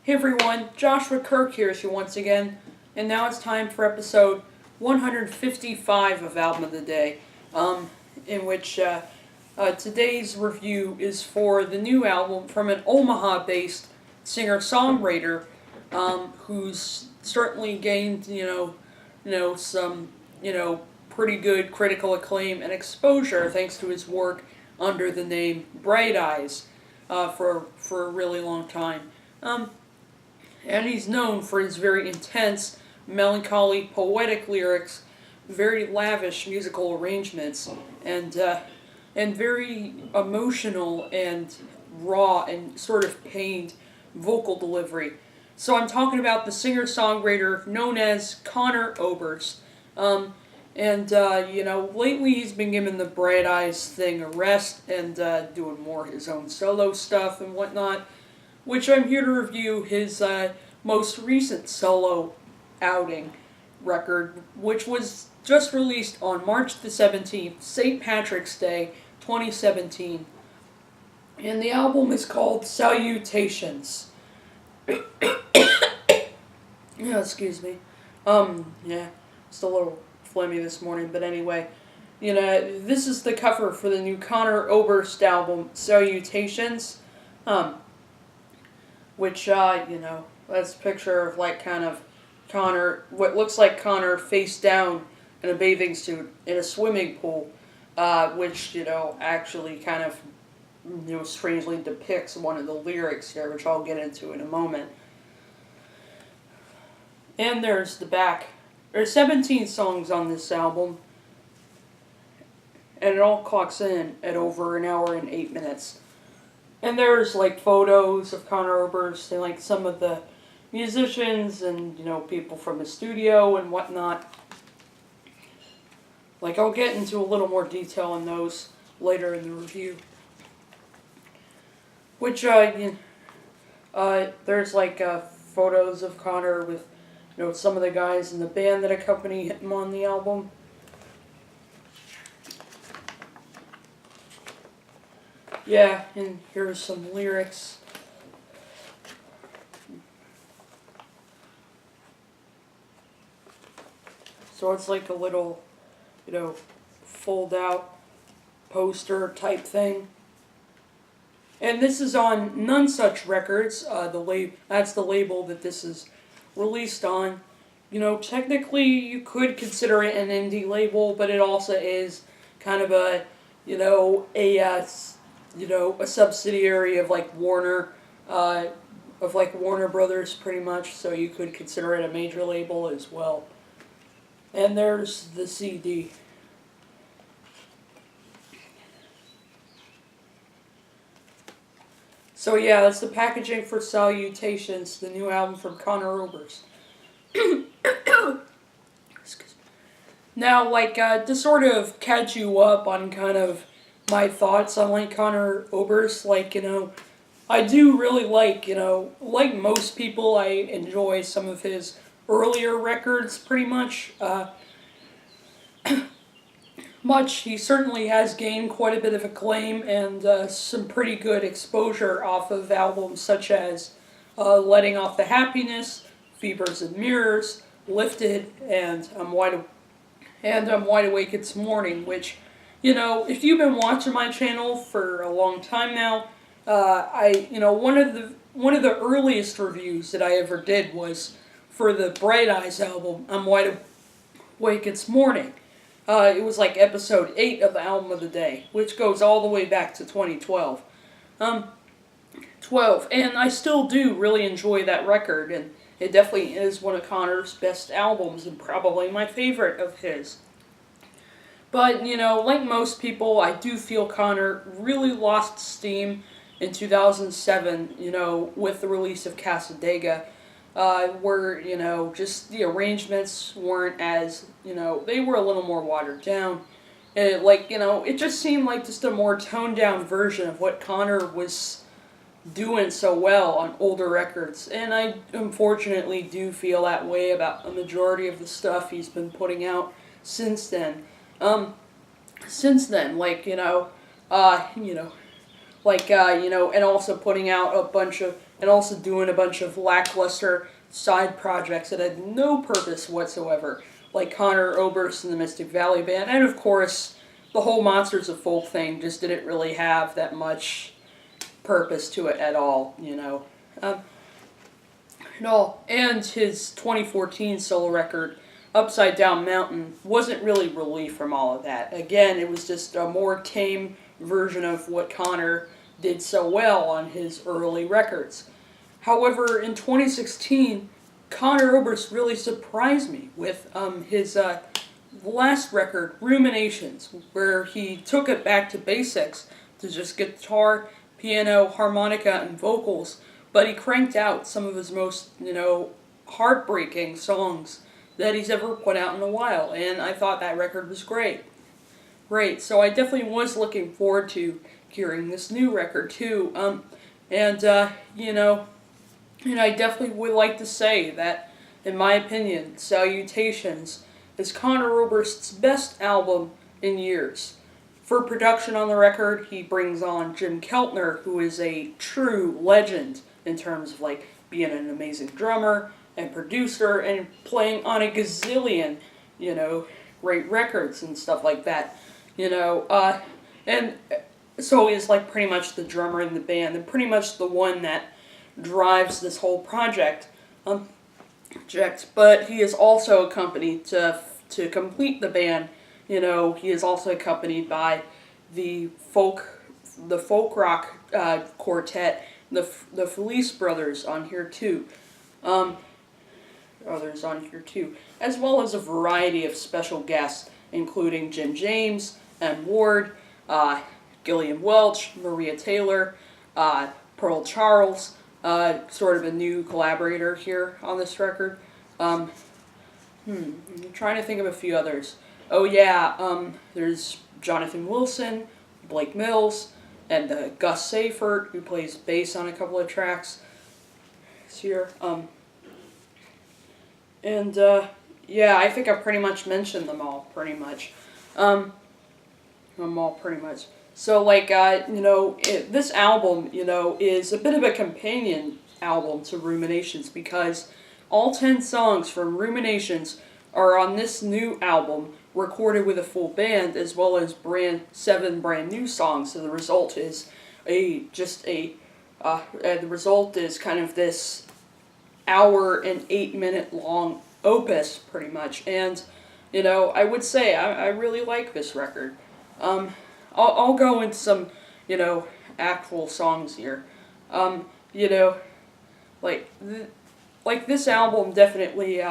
Hey everyone, Joshua Kirk here with you once again, and now it's time for episode 155 of Album of the Day, in which today's review is for the new album from an Omaha-based singer-songwriter, who's certainly gained, some, pretty good critical acclaim and exposure thanks to his work under the name Bright Eyes, for a really long time. And he's known for his very intense, melancholy, poetic lyrics, very lavish musical arrangements, and very emotional and raw and sort of pained vocal delivery. So I'm talking about the singer-songwriter known as Conor Oberst. Lately he's been giving the Bright Eyes thing a rest and doing more his own solo stuff and whatnot, which I'm here to review his most recent solo outing record, which was just released on March the 17th, St. Patrick's Day, 2017. And the album is called Salutations. Yeah, excuse me. Just a little phlegmy this morning, but anyway. This is the cover for the new Conor Oberst album, Salutations. Which, that's a picture of, kind of Conor, what looks like Conor face down in a bathing suit in a swimming pool, which, actually kind of, strangely depicts one of the lyrics here, which I'll get into in a moment. And there's the back. There's 17 songs on this album, and it all clocks in at over an hour and 8 minutes. And there's, photos of Conor Oberst and, some of the musicians and, people from the studio and whatnot. I'll get into a little more detail on those later in the review. Which, there's, photos of Conor with, some of the guys in the band that accompany him on the album. Yeah, and here's some lyrics. So it's like a little, fold-out poster type thing. And this is on None Such Records. That's the label that this is released on. Technically you could consider it an indie label, but it also is kind of a subsidiary of Warner, Warner Brothers, pretty much. So you could consider it a major label as well. And there's the CD. So yeah, that's the packaging for Salutations, the new album from Conor Oberst. Now, to sort of catch you up on kind of my thoughts on Conor Oberst, I do really like most people, I enjoy some of his earlier records pretty much. He certainly has gained quite a bit of acclaim and some pretty good exposure off of albums such as Letting Off the Happiness, Fevers and Mirrors, Lifted, and I'm Wide Awake It's Morning, which, if you've been watching my channel for a long time now, one of the earliest reviews that I ever did was for the Bright Eyes album, I'm Wide Awake It's Morning. It was episode 8 of the Album of the Day, which goes all the way back to 2012. And I still do really enjoy that record, and it definitely is one of Conor's best albums, and probably my favorite of his. But, like most people, I do feel Conor really lost steam in 2007, with the release of Casadega, where, just the arrangements weren't as, they were a little more watered down. And, it just seemed like just a more toned-down version of what Conor was doing so well on older records. And I, unfortunately, do feel that way about a majority of the stuff he's been putting out since then. And also putting out a bunch of and also doing a bunch of lackluster side projects that had no purpose whatsoever, like Conor Oberst and the Mystic Valley Band, and of course, the whole Monsters of Folk thing just didn't really have that much purpose to it at all, you know. No, and his 2014 solo record, Upside Down Mountain, wasn't really relief from all of that. Again, it was just a more tame version of what Conor did so well on his early records. However, in 2016, Conor Oberst really surprised me with his last record, Ruminations, where he took it back to basics to just guitar, piano, harmonica, and vocals, but he cranked out some of his most, heartbreaking songs that he's ever put out in a while, and I thought that record was great. Great, so I definitely was looking forward to hearing this new record too, and I definitely would like to say that, in my opinion, Salutations is Conor Oberst's best album in years. For production on the record, he brings on Jim Keltner, who is a true legend in terms of being an amazing drummer and producer and playing on a gazillion, great records and stuff like that. And so he's pretty much the drummer in the band and pretty much the one that drives this whole project. But he is also accompanied to complete the band. He is also accompanied by the folk rock quartet, the Felice brothers on here too. As well as a variety of special guests, including Jim James, M. Ward, Gillian Welch, Maria Taylor, Pearl Charles, sort of a new collaborator here on this record. I'm trying to think of a few others. Oh yeah, there's Jonathan Wilson, Blake Mills, and Gus Seifert, who plays bass on a couple of tracks. It's here. Yeah, I think I pretty much mentioned them all, pretty much. So, this album, is a bit of a companion album to Ruminations because all 10 songs from Ruminations are on this new album, recorded with a full band, as well as 7 brand new songs. So the result is kind of this hour and 8-minute long opus, pretty much. And I would say I really like this record. I'll go into some actual songs here. This album definitely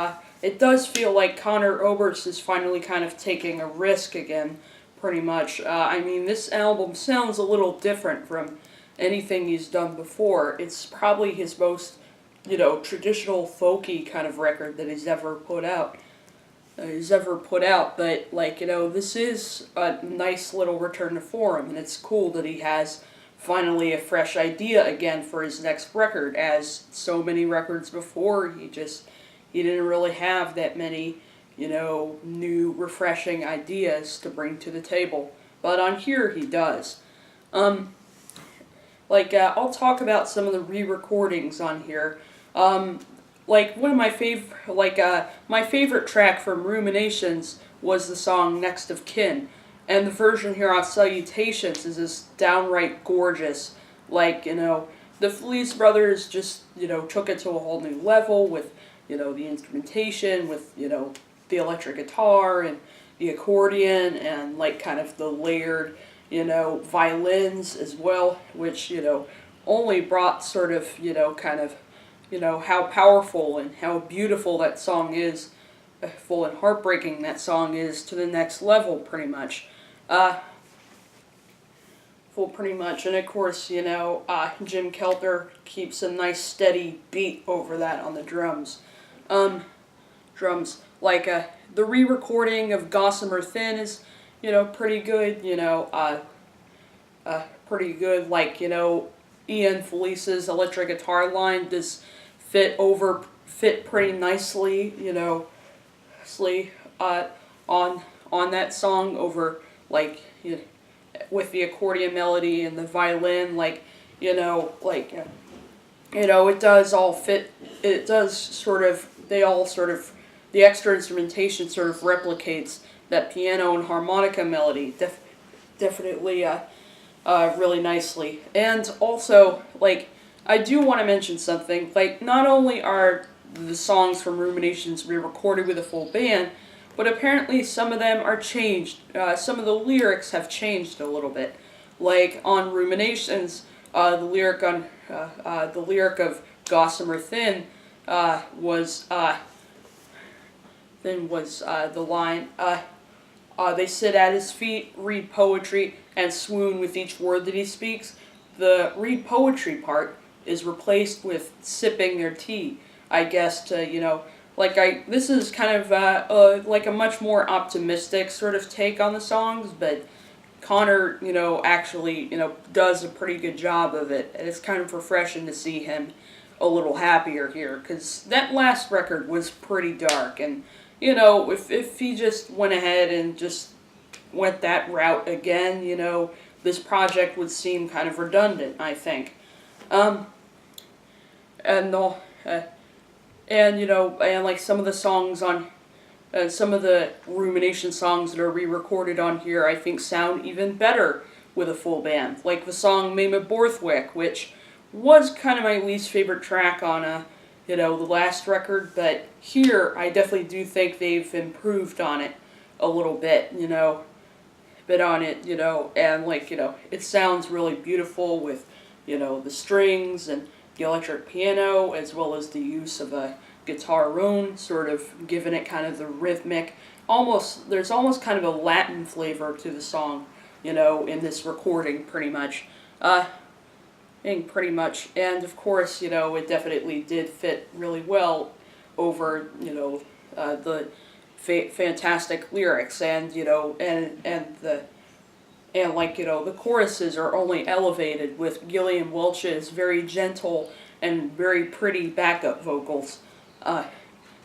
it does feel like Conor Oberst is finally kind of taking a risk again, pretty much. This album sounds a little different from anything he's done before. It's probably his most, traditional folky kind of record that he's ever put out. But, this is a nice little return to form, and it's cool that he has finally a fresh idea again for his next record, as so many records before, he didn't really have that many, new, refreshing ideas to bring to the table. But on here, he does. I'll talk about some of the re-recordings on here. One of my my favorite track from Ruminations was the song Next of Kin. And the version here on Salutations is just downright gorgeous. The Felice brothers just, took it to a whole new level with, the instrumentation, with, the electric guitar and the accordion and, kind of the layered, violins as well, which, only brought sort of, how powerful and how beautiful that song is, full and heartbreaking that song is, to the next level, pretty much. And of course, Jim Keltner keeps a nice steady beat over that on the drums. The re-recording of Gossamer Thin is, pretty good, Ian Felice's electric guitar line does fit pretty nicely, on that song over, with the accordion melody and the violin, it does all fit. It does sort of. They all sort of. The extra instrumentation sort of replicates that piano and harmonica melody. Definitely. Really nicely. And also, like, I do want to mention something. Like, not only are the songs from Ruminations re-recorded with a full band, but apparently some of them are changed. Some of the lyrics have changed a little bit. Like on Ruminations, the lyric of Gossamer Thin was the line. They sit at his feet, read poetry, and swoon with each word that he speaks. The read poetry part is replaced with sipping their tea. I guess to this is kind of like a much more optimistic sort of take on the songs, but Conor actually does a pretty good job of it, and it's kind of refreshing to see him a little happier here because that last record was pretty dark, and if he just went ahead and just went that route again, this project would seem kind of redundant, I think. And the and like some of the songs on some of the Rumination songs that are re-recorded on here, I think sound even better with a full band. Like the song Mama Borthwick, which was kind of my least favorite track on the last record, but here I definitely do think they've improved on it a little bit, and it sounds really beautiful with, the strings and the electric piano, as well as the use of a guitar-own, sort of giving it kind of the rhythmic, there's almost kind of a Latin flavor to the song, in this recording, pretty much. And of course, it definitely did fit really well over, the fantastic lyrics, and the choruses are only elevated with Gillian Welch's very gentle and very pretty backup vocals.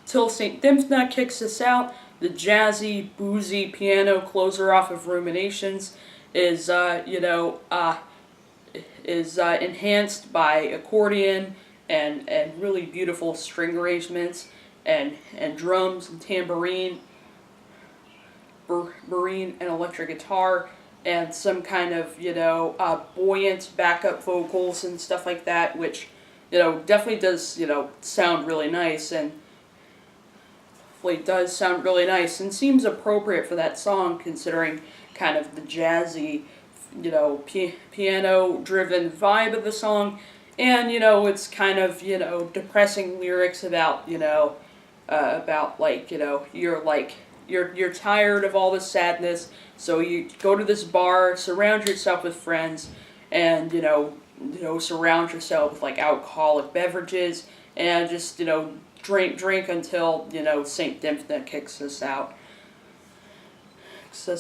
Till St. Dymphna kicks us out, the jazzy, boozy piano closer off of Ruminations is enhanced by accordion and really beautiful string arrangements and drums and tambourine and electric guitar and some kind of buoyant backup vocals and stuff like that, which definitely does sound really nice and seems appropriate for that song, considering kind of the jazzy piano-driven vibe of the song, and it's kind of depressing lyrics about you're tired of all this sadness, so you go to this bar, surround yourself with friends, and surround yourself with like alcoholic beverages, and just drink until Saint Dymphna kicks us out. So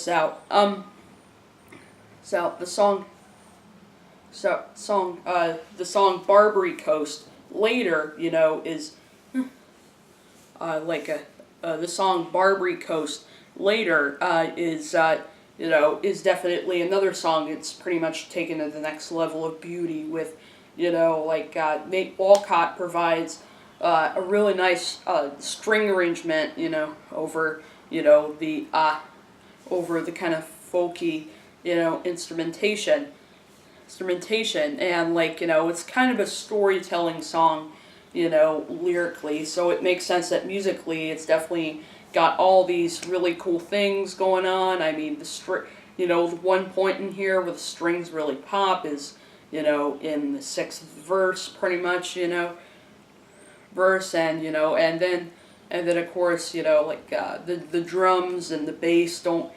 the song Barbary Coast later, is the song Barbary Coast later is definitely another song that's pretty much taken to the next level of beauty with, Nate Walcott provides a really nice string arrangement, over, over the kind of folky, instrumentation, and it's kind of a storytelling song, lyrically, so it makes sense that musically it's definitely got all these really cool things going on. I mean, the one point in here where the strings really pop is, in the sixth verse, pretty much, verse, and then of course, the drums and the bass don't,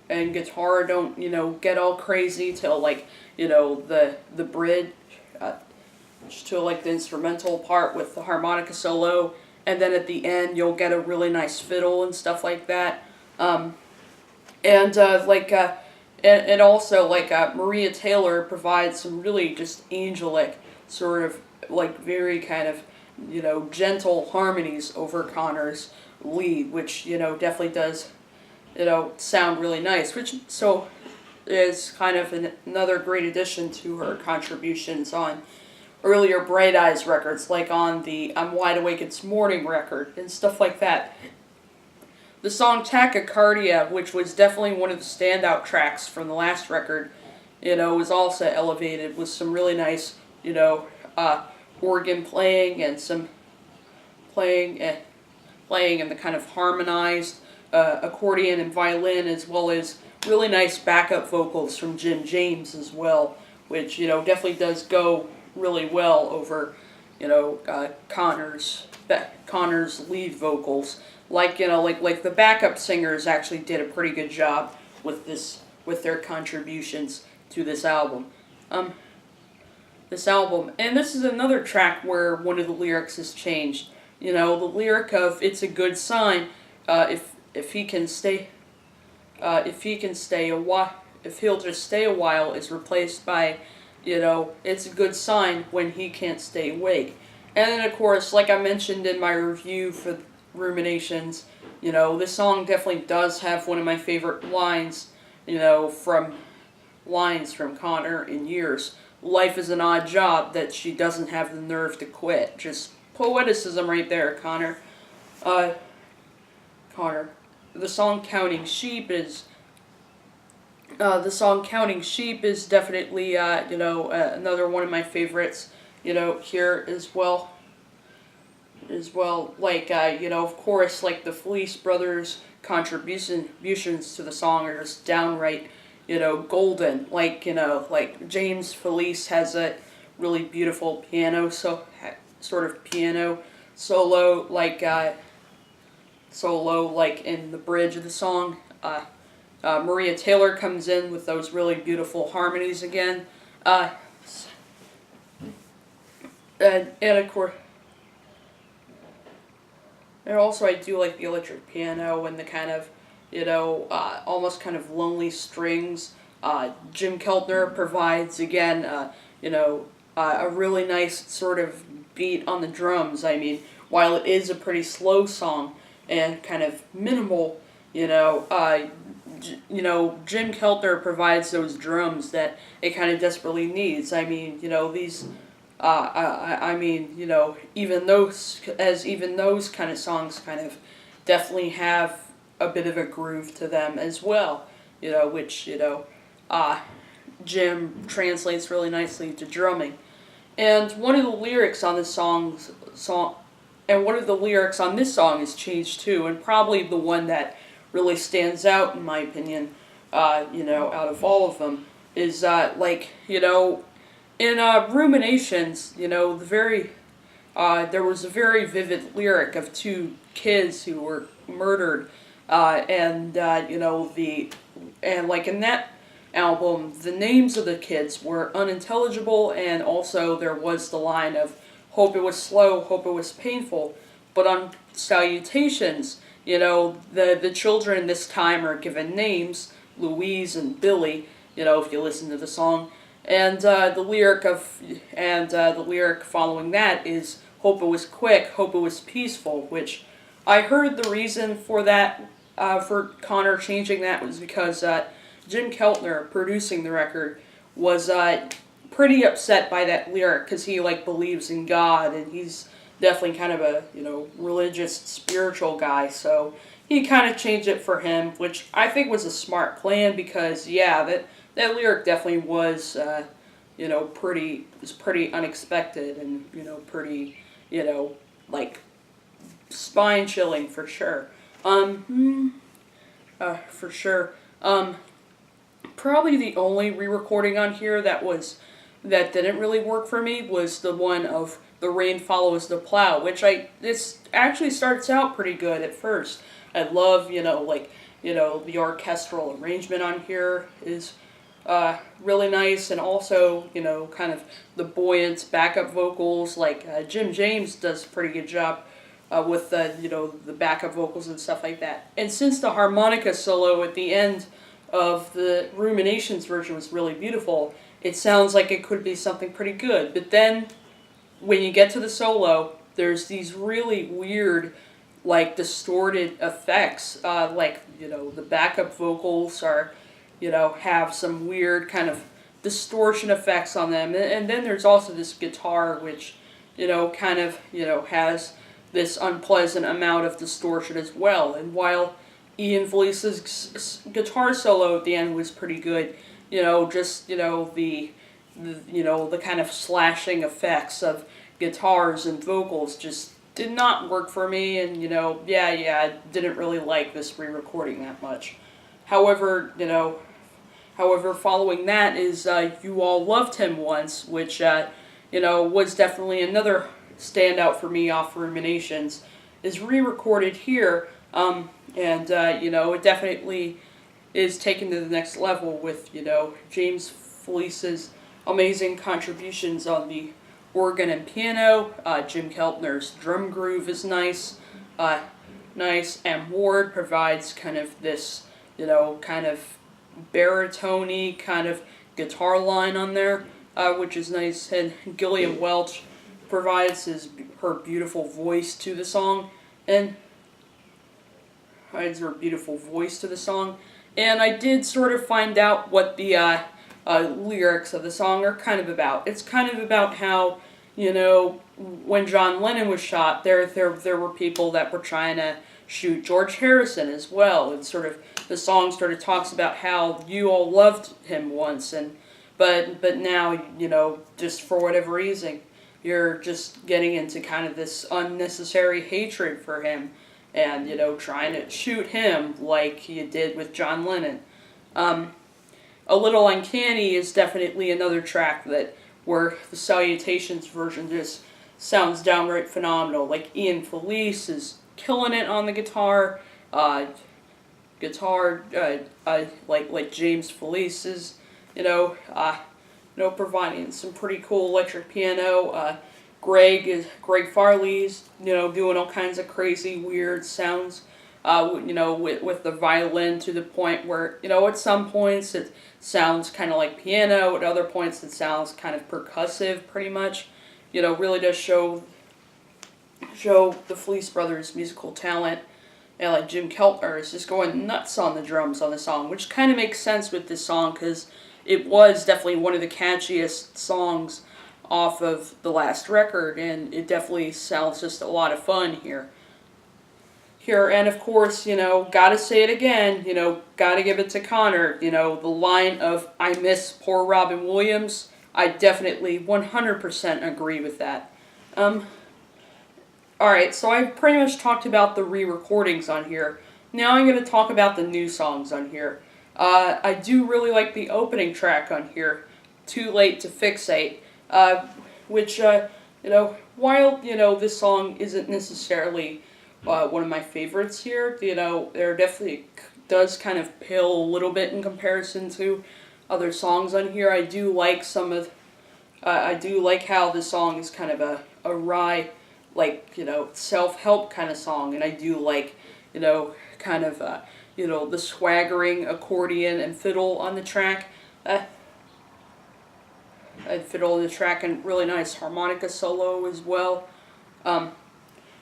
and guitar don't, get all crazy till the bridge, to the instrumental part with the harmonica solo, and then at the end you'll get a really nice fiddle and stuff like that. And also Maria Taylor provides some really just angelic sort of very kind of gentle harmonies over Conor's lead, which definitely does sound really nice, which is kind of another great addition to her contributions on earlier Bright Eyes records, like on the I'm Wide Awake It's Morning record, and stuff like that. The song Tachycardia, which was definitely one of the standout tracks from the last record, was also elevated with some really nice, organ playing and some playing and the kind of harmonized accordion and violin, as well as really nice backup vocals from Jim James as well, which definitely does go really well over Conor's lead vocals. Like the backup singers actually did a pretty good job with their contributions to this album. And this is another track where one of the lyrics has changed. The lyric of "It's a good sign if he can stay a while, if he'll just stay a while," is replaced by, "It's a good sign when he can't stay awake." And then of course, like I mentioned in my review for Ruminations, this song definitely does have one of my favorite lines, from Conor in years. "Life is an odd job that she doesn't have the nerve to quit." Just poeticism right there, Conor. Conor. The song Counting Sheep is definitely another one of my favorites. Here as well. Like of course, like the Felice brothers' contributions to the song are just downright golden. Like James Felice has a really beautiful piano sort of piano solo like in the bridge of the song. Maria Taylor comes in with those really beautiful harmonies again, and of course, and also I do like the electric piano and the kind of almost kind of lonely strings. Jim Keltner provides again a really nice sort of beat on the drums. I mean, while it is a pretty slow song and kind of minimal, Jim Keltner provides those drums that it kind of desperately needs. I mean, these, even those kind of songs kind of definitely have a bit of a groove to them as well, which, Jim translates really nicely to drumming. And one of the lyrics on this song is changed too, and probably the one that really stands out in my opinion, out of all of them, is in Ruminations, there was a very vivid lyric of two kids who were murdered, and in that album, the names of the kids were unintelligible, and also there was the line of "Hope it was slow, hope it was painful." But on Salutations, the children this time are given names, Louise and Billy. If you listen to the song, and the lyric following that is "Hope it was quick, hope it was peaceful," which I heard the reason for that, for Conor changing that, was because Jim Keltner, producing the record, was pretty upset by that lyric because he believes in God, and he's definitely kind of a religious, spiritual guy. So he kind of changed it for him, which I think was a smart plan because that lyric definitely was pretty unexpected and pretty spine chilling for sure. For sure. Probably the only re-recording on here that didn't really work for me was the one of "The Rain Follows the Plow," which this actually starts out pretty good at first. I love the orchestral arrangement on here is really nice, and also kind of the buoyant backup vocals. Jim James does a pretty good job with the backup vocals and stuff like that. And since the harmonica solo at the end of the Ruminations version was really beautiful, it sounds like it could be something pretty good. But then, when you get to the solo, there's these really weird, distorted effects. The backup vocals are, have some weird kind of distortion effects on them. And then there's also this guitar, which, kind of, has this unpleasant amount of distortion as well. And while Ian Felice's guitar solo at the end was pretty good, just, the kind of slashing effects of guitars and vocals just did not work for me, and, I didn't really like this re-recording that much. However, following that is You All Loved Him Once, which, was definitely another standout for me off Ruminations, is re-recorded here, and, it definitely is taken to the next level with, James Felice's amazing contributions on the organ and piano. Jim Keltner's drum groove is nice, and Ward provides kind of this, kind of baritone-y kind of guitar line on there, which is nice, and Gillian Welch provides her beautiful voice to the song, and I did sort of find out what the lyrics of the song are kind of about. It's kind of about how, when John Lennon was shot, there were people that were trying to shoot George Harrison as well. And sort of the song sort of talks about how you all loved him once, but now, just for whatever reason, you're just getting into kind of this unnecessary hatred for him, and, trying to shoot him like you did with John Lennon. A Little Uncanny is definitely another track where the Salutations version just sounds downright phenomenal. Like, Ian Felice is killing it on the guitar. Like James Felice is, providing some pretty cool electric piano. Greg Farley's, doing all kinds of crazy, weird sounds, with the violin, to the point where, at some points it sounds kind of like piano, at other points it sounds kind of percussive, pretty much. Really does show the Felice brothers' musical talent, and like Jim Keltner is just going nuts on the drums on the song, which kind of makes sense with this song, because it was definitely one of the catchiest songs off of the last record, and it definitely sounds just a lot of fun here. And of course, gotta say it again, gotta give it to Conor, the line of "I miss poor Robin Williams," I definitely 100% agree with that. Alright, so I've pretty much talked about the re-recordings on here. Now I'm going to talk about the new songs on here. I do really like the opening track on here, Too Late to Fixate, which, while, this song isn't necessarily one of my favorites here, there definitely does kind of pale a little bit in comparison to other songs on here. I do like I do like how this song is kind of a wry, self-help kind of song, and I do like, kind of, the swaggering accordion and fiddle on the track. Fiddle on the track, and really nice harmonica solo as well.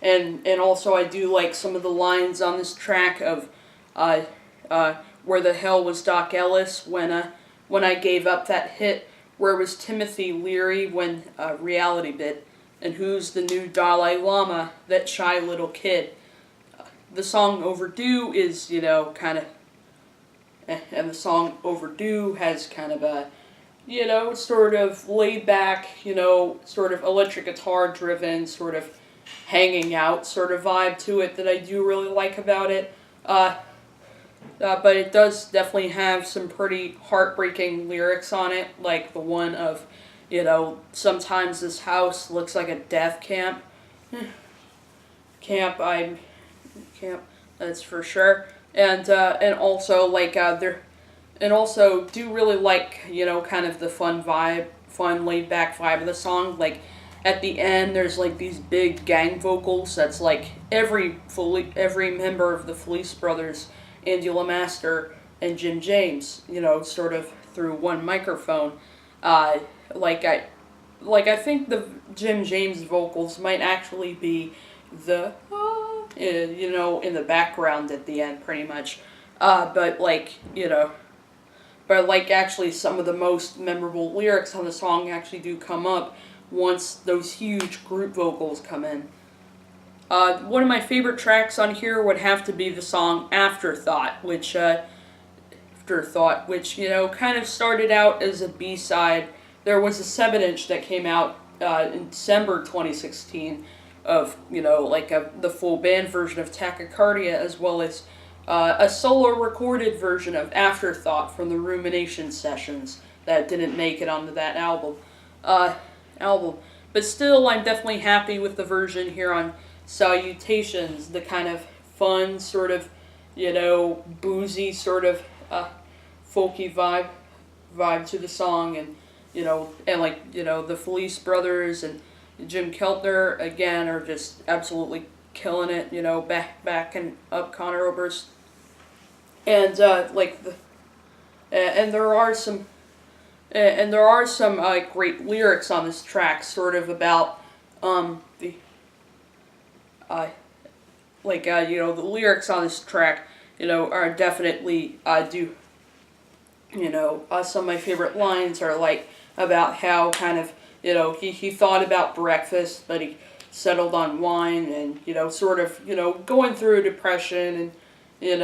And also I do like some of the lines on this track of, where the hell was Doc Ellis when I gave up that hit, where was Timothy Leary when reality bit, and who's the new Dalai Lama, that shy little kid. The song Overdue is, kind of, and the song Overdue has kind of a, sort of laid back, sort of electric guitar driven, sort of hanging out sort of vibe to it that I do really like about it. But it does definitely have some pretty heartbreaking lyrics on it, like the one of, sometimes this house looks like a death camp. Camp, that's for sure. And also, and also do really like, kind of the fun laid back vibe of the song. Like, at the end, there's like these big gang vocals that's like every member of the Felice brothers, Andy LeMaster and Jim James, sort of through one microphone. I think the Jim James vocals might actually be the, in the background at the end, pretty much. But but like actually some of the most memorable lyrics on the song actually do come up once those huge group vocals come in. One of my favorite tracks on here would have to be the song Afterthought, which, kind of started out as a B-side. There was a 7-inch that came out in December 2016 of, the full band version of Tachycardia, as well as a solo recorded version of Afterthought from the Ruminations sessions that didn't make it onto that album. But still, I'm definitely happy with the version here on Salutations, the kind of fun, sort of, boozy, sort of folky vibe to the song, and the Felice brothers and Jim Keltner again are just absolutely killing it, backing up Conor Oberst, and and there are some great lyrics on this track, sort of about the lyrics on this track, are definitely some of my favorite lines are like about how kind of, he thought about breakfast, but he settled on wine, and, sort of, going through depression, and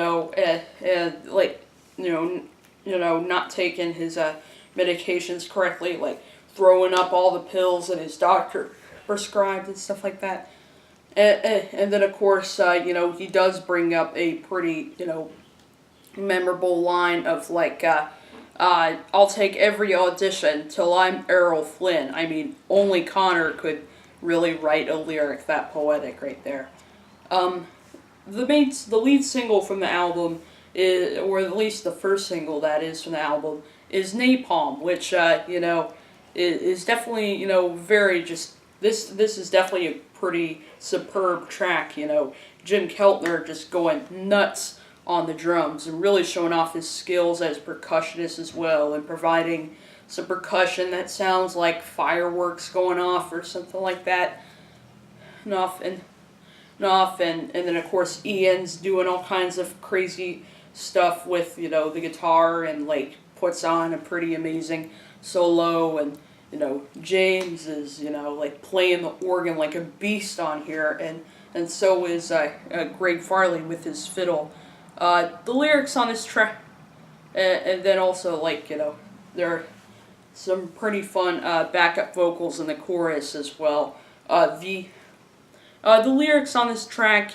not taking his medications correctly, like throwing up all the pills that his doctor prescribed and stuff like that. And then, of course, he does bring up a pretty, memorable line of, like, I'll take every audition till I'm Errol Flynn. I mean, only Conor could really write a lyric that poetic right there. The lead single from the album, or at least the first single that is from the album, is Napalm, which, is definitely, very just, this is definitely a pretty superb track, Jim Keltner just going nuts on the drums and really showing off his skills as percussionist as well, and providing some percussion that sounds like fireworks going off or something like that. And then of course Ian's doing all kinds of crazy stuff with, the guitar, and like puts on a pretty amazing solo, and James is, like playing the organ like a beast on here, and so is Greg Farley with his fiddle. The lyrics on this track, and then also, like, there are some pretty fun backup vocals in the chorus as well. The lyrics on this track,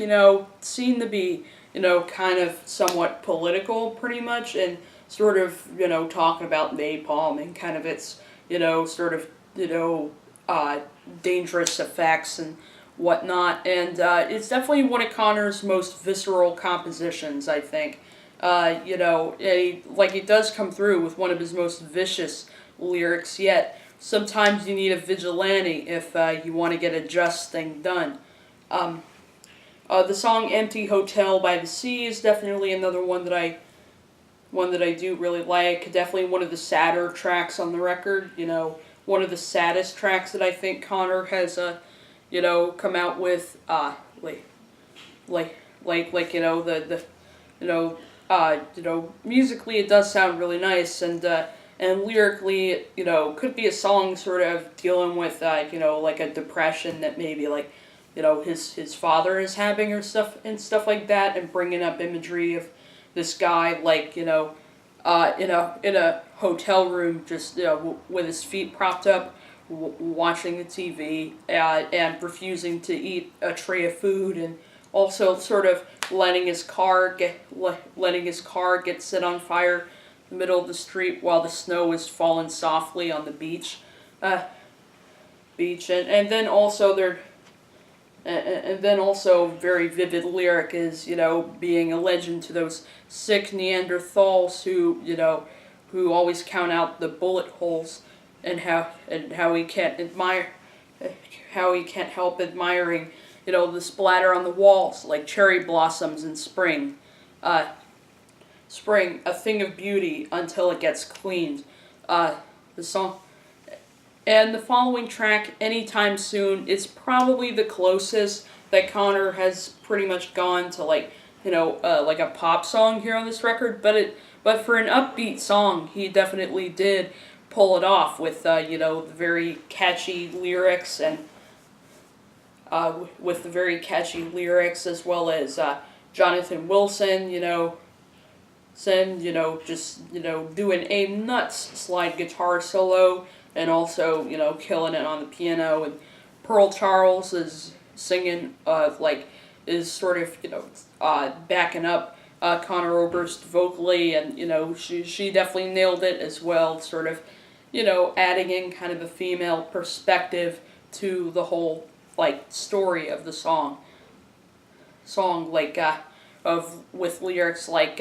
seem to be, kind of somewhat political, pretty much, and sort of, talking about napalm and kind of its, sort of, dangerous effects and whatnot, and it's definitely one of Conor's most visceral compositions, I think. It does come through with one of his most vicious lyrics yet. Sometimes you need a vigilante if you want to get a just thing done. The song "Empty Hotel by the Sea" is definitely another one that I do really like. Definitely one of the sadder tracks on the record. One of the saddest tracks that I think Conor has come out with. Musically it does sound really nice, and lyrically, could be a song sort of dealing with, like a depression that maybe, like, his father is having, or stuff like that, and bringing up imagery of this guy, like, in a hotel room, just, with his feet propped up, watching the TV, and refusing to eat a tray of food, and also sort of letting his car get set on fire in the middle of the street while the snow is falling softly on the beach, and then also very vivid lyric is, being a legend to those sick Neanderthals who always count out the bullet holes, and how he can't help admiring, the splatter on the walls like cherry blossoms in spring. Spring, a thing of beauty until it gets cleaned. The song. And the following track, Anytime Soon, it's probably the closest that Conor has pretty much gone to, like, like a pop song here on this record, but for an upbeat song, he definitely did pull it off with the very catchy lyrics and with the very catchy lyrics, as well as Jonathan Wilson, doing a nuts slide guitar solo, and also, killing it on the piano. And Pearl Charles is singing, is sort of, backing up Conor Oberst vocally, and, she definitely nailed it as well, sort of, adding in kind of a female perspective to the whole, story of the song. With lyrics like,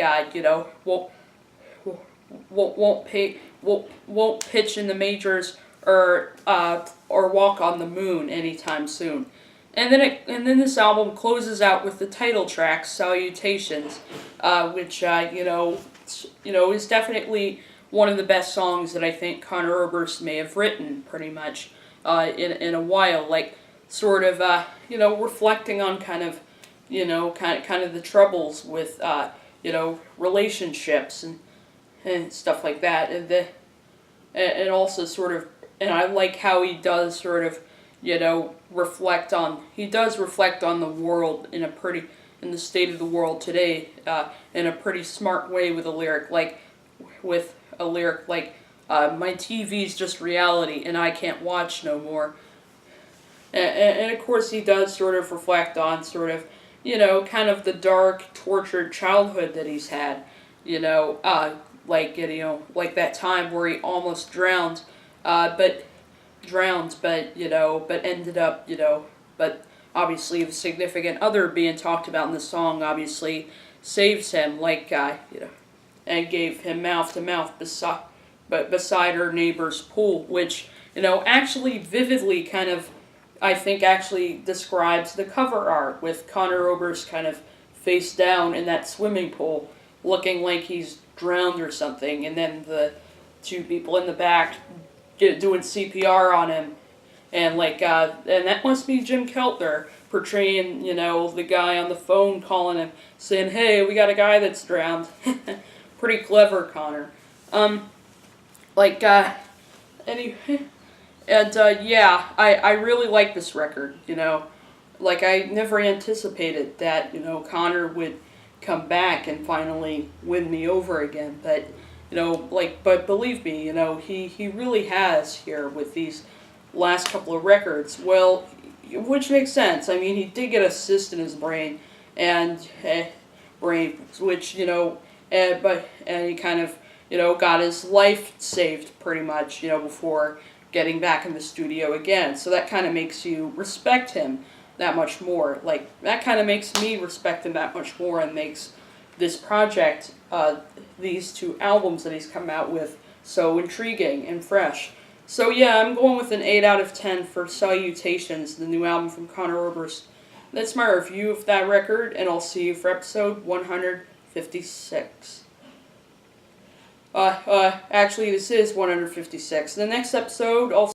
won't pitch in the majors or walk on the moon anytime soon. And then this album closes out with the title track, Salutations, which is definitely one of the best songs that I think Conor Oberst may have written, pretty much, in a while. Sort of reflecting on kind of the troubles with relationships and stuff like that, and also sort of, and I like how he does sort of reflect on the world in the state of the world today, in a pretty smart way, with a lyric like my TV's just reality and I can't watch no more. And of course he does sort of reflect on sort of, kind of the dark, tortured childhood that he's had, like that time where he almost drowned, but ended up, but obviously the significant other being talked about in the song obviously saves him, and gave him mouth to mouth beside her neighbor's pool, which, actually vividly kind of, I think, actually describes the cover art, with Conor Oberst kind of face down in that swimming pool, looking like he's drowned or something, and then the two people in the back doing CPR on him, and and that must be Jim Keltner portraying, the guy on the phone calling him, saying, "Hey, we got a guy that's drowned." Pretty clever, Conor. Anyway. And, I really like this record, I never anticipated that, Conor would come back and finally win me over again, but, but believe me, he really has here with these last couple of records. Well, which makes sense. I mean, he did get a cyst in his brain, and, which, and he kind of, got his life saved, pretty much, before getting back in the studio again. So that kind of makes you respect him that much more. That kind of makes me respect him that much more, and makes this project, these two albums that he's come out with, so intriguing and fresh. So yeah, I'm going with an 8 out of 10 for Salutations, the new album from Conor Oberst. That's my review of that record, and I'll see you for episode 156. Actually, this is 156. The next episode, I'll